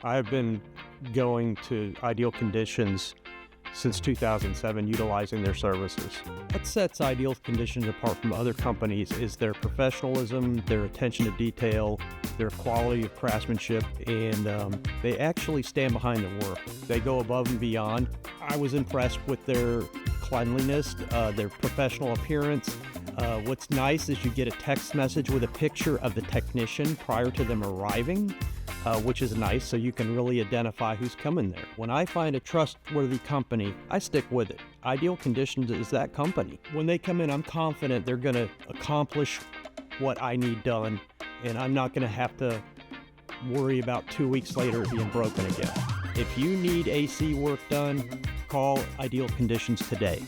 I've been going to Ideal Conditions since 2007, utilizing their services. What sets Ideal Conditions apart from other companies is their professionalism, their attention to detail, their quality of craftsmanship, and they actually stand behind their work. They go above and beyond. I was impressed with their cleanliness, their professional appearance. What's nice is you get a text message with a picture of the technician prior to them arriving, which is nice, so you can really identify who's coming there. When I find a trustworthy company, I stick with it. Ideal Conditions is that company. When they come in, I'm confident they're going to accomplish what I need done, and I'm not going to have to worry about 2 weeks later it being broken again. If you need AC work done, call Ideal Conditions today.